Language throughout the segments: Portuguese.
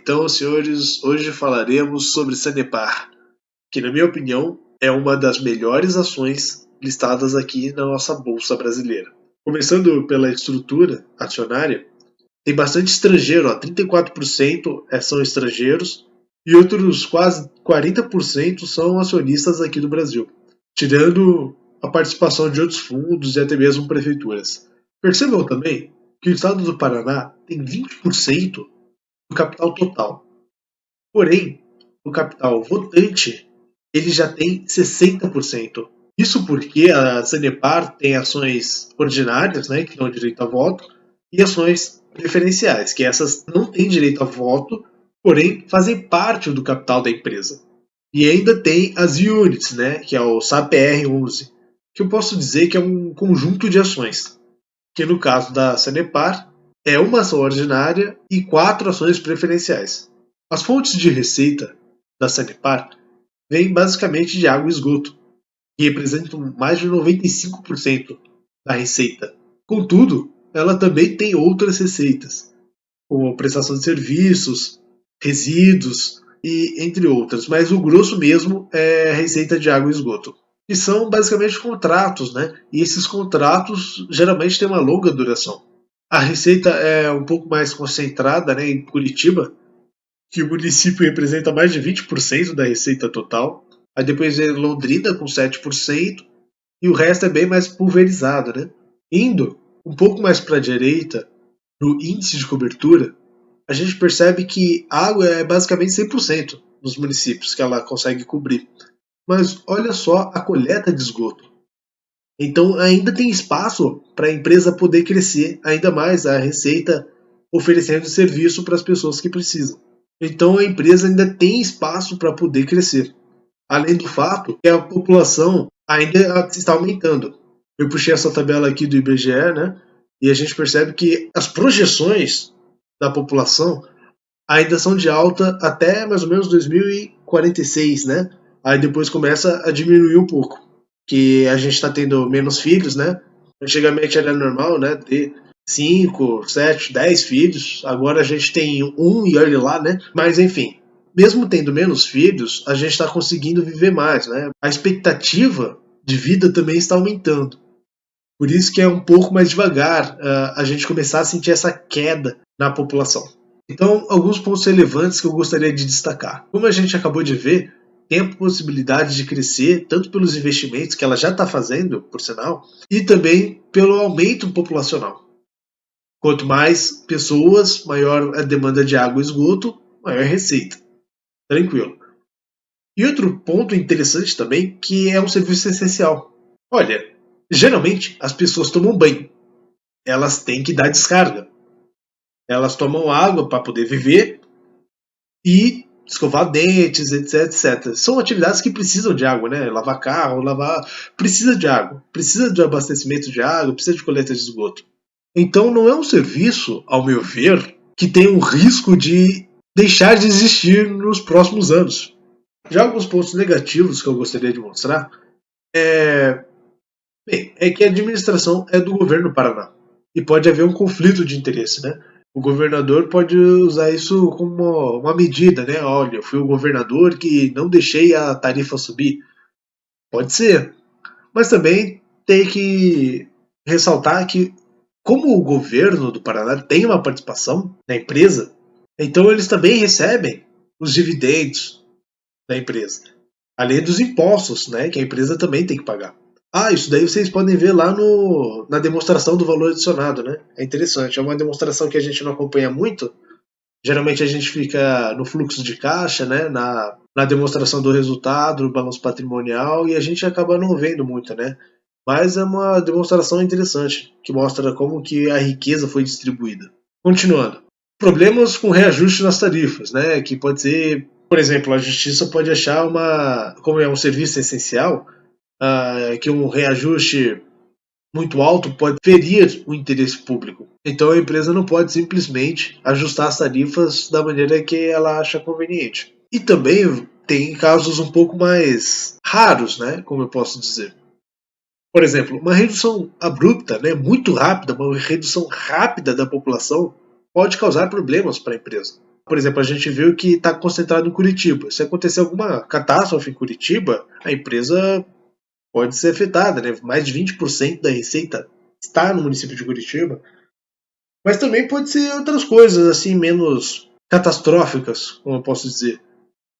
Então, senhores, hoje falaremos sobre Sanepar, que, na minha opinião, é uma das melhores ações listadas aqui na nossa Bolsa Brasileira. Começando pela estrutura acionária, tem bastante estrangeiro, 34% são estrangeiros e outros quase 40% são acionistas aqui do Brasil, tirando a participação de outros fundos e até mesmo prefeituras. Percebam também que o estado do Paraná tem 20% do capital total. Porém, o capital votante ele já tem 60%. Isso porque a Sanepar tem ações ordinárias, né, que dão direito a voto, e ações preferenciais, que essas não têm direito a voto, porém fazem parte do capital da empresa. E ainda tem as units, né, que é o SAPR11, que eu posso dizer que é um conjunto de ações, que no caso da Sanepar é uma ação ordinária e 4 ações preferenciais. As fontes de receita da Sanepar vêm basicamente de água e esgoto, que representam mais de 95% da receita. Contudo, ela também tem outras receitas, como prestação de serviços, resíduos e entre outras, mas o grosso mesmo é a receita de água e esgoto. E são basicamente contratos, né? E esses contratos geralmente têm uma longa duração. A receita é um pouco mais concentrada, né, em Curitiba, que o município representa mais de 20% da receita total. Aí depois vem Londrina com 7% e o resto é bem mais pulverizado, né? Indo um pouco mais para a direita, no índice de cobertura, a gente percebe que a água é basicamente 100% nos municípios que ela consegue cobrir. Mas olha só a coleta de esgoto. Então ainda tem espaço para a empresa poder crescer ainda mais a receita oferecendo serviço para as pessoas que precisam. Então a empresa ainda tem espaço para poder crescer. Além do fato que a população ainda está aumentando. Eu puxei essa tabela aqui do IBGE, né? E a gente percebe que as projeções da população ainda são de alta até mais ou menos 2046, né? Aí depois começa a diminuir um pouco, que a gente está tendo menos filhos, né? Antigamente era normal, né? Ter 5, 7, 10 filhos. Agora a gente tem um e olha lá, né? Mas enfim, mesmo tendo menos filhos, a gente está conseguindo viver mais, né? A expectativa de vida também está aumentando. Por isso que é um pouco mais devagar a gente começar a sentir essa queda na população. Então, alguns pontos relevantes que eu gostaria de destacar. Como a gente acabou de ver, tem a possibilidade de crescer tanto pelos investimentos que ela já está fazendo, por sinal, e também pelo aumento populacional. Quanto mais pessoas, maior a demanda de água e esgoto, maior a receita. Tranquilo. E outro ponto interessante também, que é um serviço essencial. Olha, geralmente as pessoas tomam banho. Elas têm que dar descarga. Elas tomam água para poder viver e escovar dentes, etc, etc. São atividades que precisam de água, né? Lavar carro, precisa de água. Precisa de abastecimento de água, precisa de coleta de esgoto. Então não é um serviço, ao meu ver, que tem um risco de deixar de existir nos próximos anos. Já alguns pontos negativos que eu gostaria de mostrar é que a administração é do governo do Paraná e pode haver um conflito de interesse, né? O governador pode usar isso como uma medida, né? Olha, eu fui o governador que não deixei a tarifa subir. Pode ser. Mas também tem que ressaltar que, como o governo do Paraná tem uma participação na empresa, então eles também recebem os dividendos da empresa, além dos impostos, né, que a empresa também tem que pagar. Isso daí vocês podem ver lá na demonstração do valor adicionado, né? É interessante, é uma demonstração que a gente não acompanha muito. Geralmente a gente fica no fluxo de caixa, né? Na demonstração do resultado, no balanço patrimonial, e a gente acaba não vendo muito, né? Mas é uma demonstração interessante, que mostra como que a riqueza foi distribuída. Continuando. Problemas com reajuste nas tarifas, né? Que pode ser, por exemplo, a justiça pode achar como é um serviço essencial, que um reajuste muito alto pode ferir o interesse público. Então a empresa não pode simplesmente ajustar as tarifas da maneira que ela acha conveniente. E também tem casos um pouco mais raros, né, como eu posso dizer. Por exemplo, uma redução abrupta, né, muito rápida, uma redução rápida da população pode causar problemas para a empresa. Por exemplo, a gente viu que está concentrado em Curitiba. Se acontecer alguma catástrofe em Curitiba, a empresa pode ser afetada, né? Mais de 20% da receita está no município de Curitiba. Mas também pode ser outras coisas, assim, menos catastróficas, como eu posso dizer.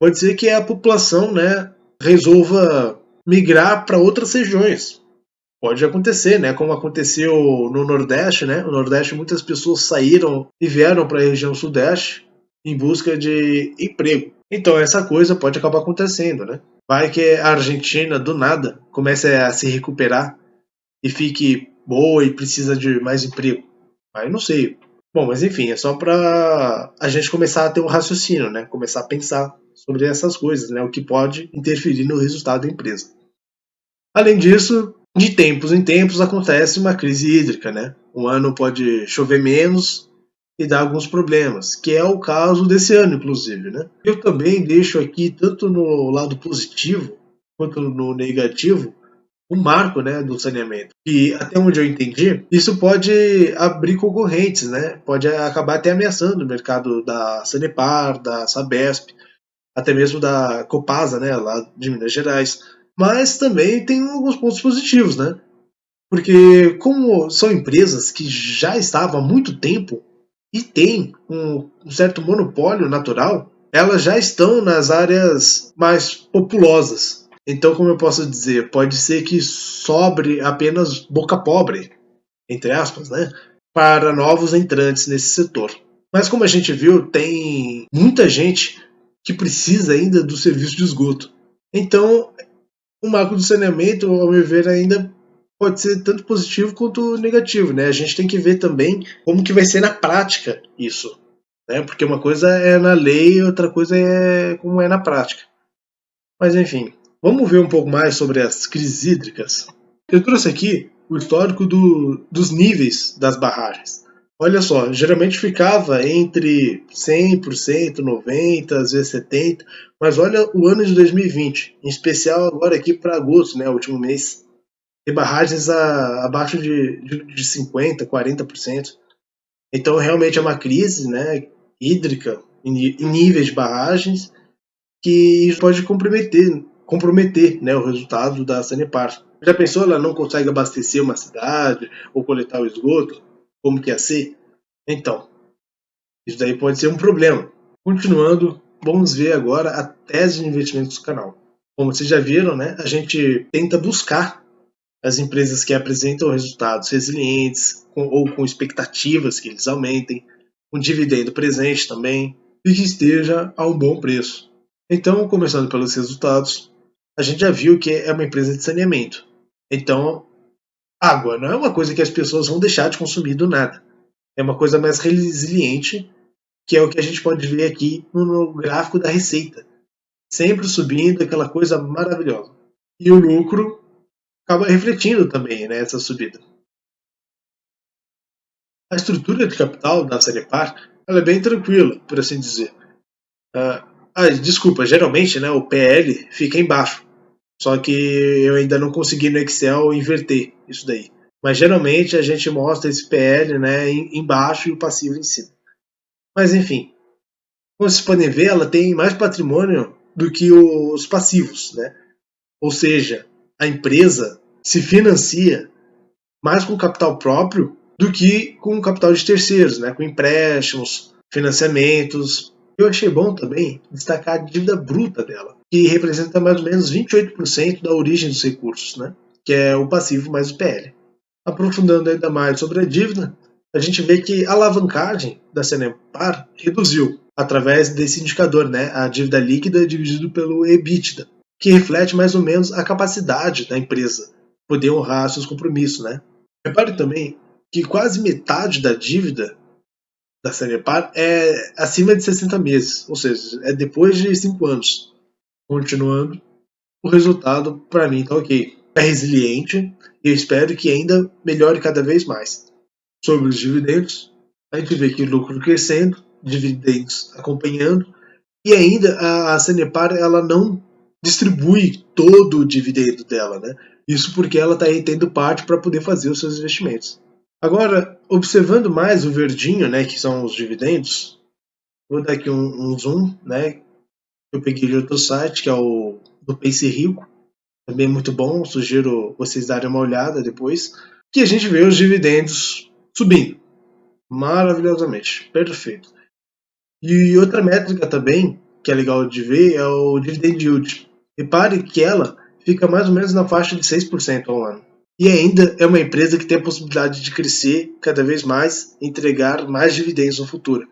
Pode ser que a população, né, resolva migrar para outras regiões. Pode acontecer, né? Como aconteceu no Nordeste, né? No Nordeste muitas pessoas saíram e vieram para a região Sudeste em busca de emprego. Então essa coisa pode acabar acontecendo, né? Vai que a Argentina do nada comece a se recuperar e fique boa e precisa de mais emprego. Aí não sei. Bom, mas enfim, é só para a gente começar a ter um raciocínio, né? Começar a pensar sobre essas coisas, né? O que pode interferir no resultado da empresa. Além disso, de tempos em tempos acontece uma crise hídrica, né? Um ano pode chover menos e dar alguns problemas, que é o caso desse ano, inclusive, né? Eu também deixo aqui, tanto no lado positivo quanto no negativo, um marco, né, do saneamento. E até onde eu entendi, isso pode abrir concorrentes, né? Pode acabar até ameaçando o mercado da Sanepar, da Sabesp, até mesmo da Copasa, né, lá de Minas Gerais. Mas também tem alguns pontos positivos, né? Porque como são empresas que já estavam há muito tempo e têm um certo monopólio natural, elas já estão nas áreas mais populosas. Então, como eu posso dizer, pode ser que sobre apenas boca pobre, entre aspas, né, para novos entrantes nesse setor. Mas como a gente viu, tem muita gente que precisa ainda do serviço de esgoto. Então, o marco do saneamento, ao meu ver, ainda pode ser tanto positivo quanto negativo, né? A gente tem que ver também como que vai ser na prática isso, né? Porque uma coisa é na lei, outra coisa é como é na prática. Mas enfim, vamos ver um pouco mais sobre as crises hídricas. Eu trouxe aqui o histórico dos níveis das barragens. Olha só, geralmente ficava entre 100%, 90%, às vezes 70%, mas olha o ano de 2020, em especial agora aqui para agosto, né, último mês, tem barragens abaixo de 50%, 40%. Então realmente é uma crise, né, hídrica em níveis de barragens que isso pode comprometer, né, o resultado da Sanepar. Já pensou, ela não consegue abastecer uma cidade ou coletar o esgoto? Como que ia ser? Então, isso daí pode ser um problema. Continuando, vamos ver agora a tese de investimentos do canal. Como vocês já viram, né, a gente tenta buscar as empresas que apresentam resultados resilientes ou com expectativas que eles aumentem, um dividendo presente também e que esteja a um bom preço. Então, começando pelos resultados, a gente já viu que é uma empresa de saneamento. Então, água não é uma coisa que as pessoas vão deixar de consumir do nada. É uma coisa mais resiliente, que é o que a gente pode ver aqui no gráfico da receita. Sempre subindo, aquela coisa maravilhosa. E o lucro acaba refletindo também, né, essa subida. A estrutura de capital da Sanepar ela é bem tranquila, por assim dizer. Desculpa, geralmente, né, o PL fica embaixo. Só que eu ainda não consegui no Excel inverter isso daí. Mas geralmente a gente mostra esse PL, né, embaixo e o passivo em cima. Mas enfim, como vocês podem ver, ela tem mais patrimônio do que os passivos, né? Ou seja, a empresa se financia mais com capital próprio do que com capital de terceiros, né? Com empréstimos, financiamentos. Eu achei bom também destacar a dívida bruta dela, que representa mais ou menos 28% da origem dos recursos, né? Que é o passivo mais o PL. Aprofundando ainda mais sobre a dívida, a gente vê que a alavancagem da Sanepar reduziu através desse indicador, né? A dívida líquida dividido pelo EBITDA, que reflete mais ou menos a capacidade da empresa poder honrar seus compromissos, né? Repare também que quase metade da dívida da Sanepar é acima de 60 meses, ou seja, é depois de 5 anos. Continuando, o resultado para mim está ok. É resiliente e eu espero que ainda melhore cada vez mais. Sobre os dividendos, a gente vê que o lucro crescendo, dividendos acompanhando, e ainda a Sanepar ela não distribui todo o dividendo dela, né? Isso porque ela está retendo parte para poder fazer os seus investimentos. Agora, observando mais o verdinho, né, que são os dividendos, Vou dar aqui um zoom, né? Eu peguei de outro site, que é o do Pense Rico, também muito bom, sugiro vocês darem uma olhada depois, que a gente vê os dividendos subindo, maravilhosamente, perfeito. E outra métrica também, que é legal de ver, é o dividend yield. Repare que ela fica mais ou menos na faixa de 6% ao ano. E ainda é uma empresa que tem a possibilidade de crescer cada vez mais e entregar mais dividendos no futuro.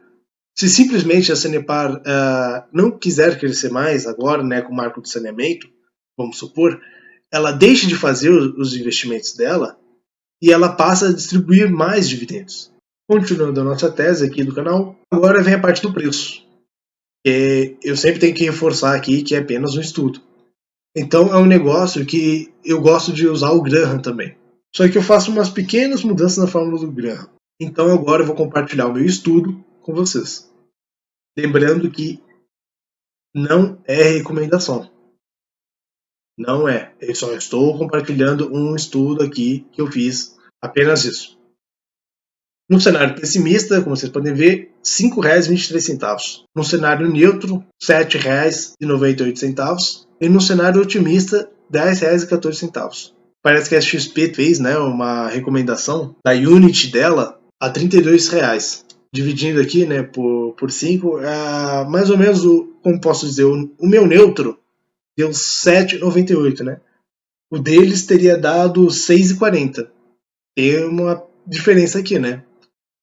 Se simplesmente a Sanepar não quiser crescer mais agora, né, com o marco de saneamento, vamos supor, ela deixa de fazer os investimentos dela e ela passa a distribuir mais dividendos. Continuando a nossa tese aqui do canal, agora vem a parte do preço. Eu sempre tenho que reforçar aqui que é apenas um estudo. Então é um negócio que eu gosto de usar o Graham também. Só que eu faço umas pequenas mudanças na fórmula do Graham. Então agora eu vou compartilhar o meu estudo com vocês. Lembrando que não é recomendação. Não é. Eu só estou compartilhando um estudo aqui que eu fiz. Apenas isso. No cenário pessimista, como vocês podem ver, R$ 5,23. No cenário neutro, R$ 7,98. E no cenário otimista, R$ 10,14. Parece que a XP fez, né, uma recomendação da unit dela a R$ 32. Dividindo aqui, né, por 5, mais ou menos, como posso dizer, o meu neutro deu 7,98, né? O deles teria dado 6,40. Tem uma diferença aqui, né?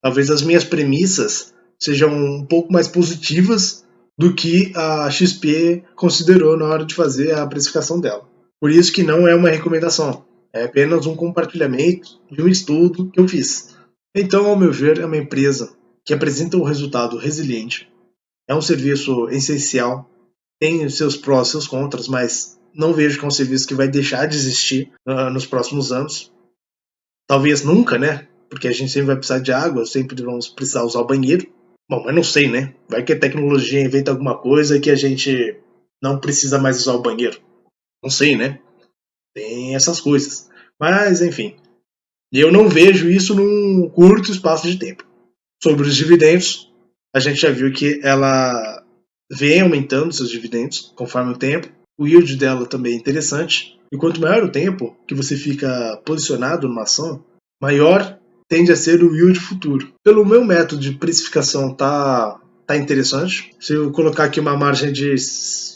Talvez as minhas premissas sejam um pouco mais positivas do que a XP considerou na hora de fazer a precificação dela. Por isso que não é uma recomendação, é apenas um compartilhamento de um estudo que eu fiz. Então, ao meu ver, é uma empresa que apresenta um resultado resiliente, é um serviço essencial, tem os seus prós e seus contras, mas não vejo que é um serviço que vai deixar de existir nos próximos anos. Talvez nunca, né? Porque a gente sempre vai precisar de água, sempre vamos precisar usar o banheiro. Bom, mas não sei, né? Vai que a tecnologia inventa alguma coisa que a gente não precisa mais usar o banheiro. Não sei, né? Tem essas coisas. Mas, enfim. Eu não vejo isso num curto espaço de tempo. Sobre os dividendos, a gente já viu que ela vem aumentando seus dividendos conforme o tempo. O yield dela também é interessante. E quanto maior o tempo que você fica posicionado numa ação, maior tende a ser o yield futuro. Pelo meu método de precificação tá interessante. Se eu colocar aqui uma margem de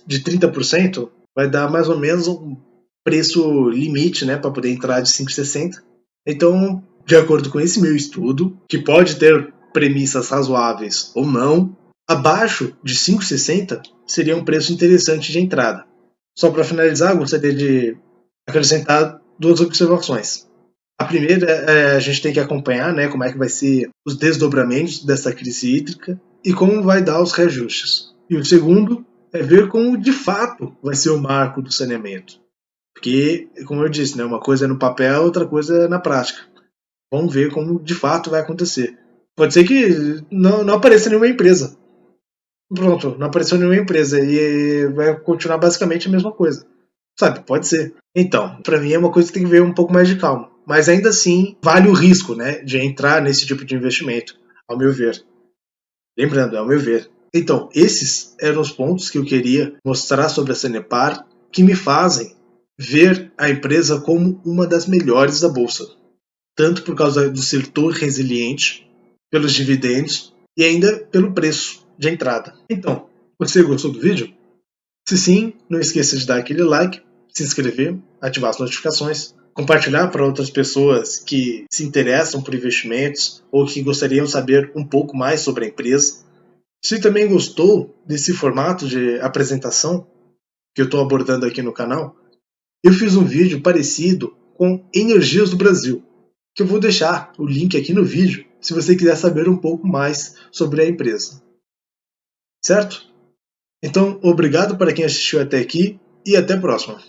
30%, vai dar mais ou menos um preço limite, né, para poder entrar de 5,60. Então, de acordo com esse meu estudo, que pode ter premissas razoáveis ou não, abaixo de 5,60 seria um preço interessante de entrada. Só para finalizar, gostaria de acrescentar duas observações. A primeira é a gente tem que acompanhar, né, como é que vai ser os desdobramentos dessa crise hídrica e como vai dar os reajustes. E o segundo é ver como de fato vai ser o marco do saneamento. Porque, como eu disse, né, uma coisa é no papel, outra coisa é na prática. Vamos ver como de fato vai acontecer. Pode ser que não apareça nenhuma empresa. Pronto, não apareceu nenhuma empresa e vai continuar basicamente a mesma coisa. Sabe, pode ser. Então, para mim é uma coisa que tem que ver um pouco mais de calma. Mas ainda assim, vale o risco, né, de entrar nesse tipo de investimento, ao meu ver. Lembrando, ao meu ver. Então, esses eram os pontos que eu queria mostrar sobre a Sanepar, que me fazem ver a empresa como uma das melhores da Bolsa. Tanto por causa do setor resiliente, pelos dividendos e ainda pelo preço de entrada. Então, você gostou do vídeo? Se sim, não esqueça de dar aquele like, se inscrever, ativar as notificações, compartilhar para outras pessoas que se interessam por investimentos ou que gostariam de saber um pouco mais sobre a empresa. Se também gostou desse formato de apresentação que eu estou abordando aqui no canal, eu fiz um vídeo parecido com Energias do Brasil, que eu vou deixar o link aqui no vídeo se você quiser saber um pouco mais sobre a empresa. Certo? Então, obrigado para quem assistiu até aqui e até a próxima.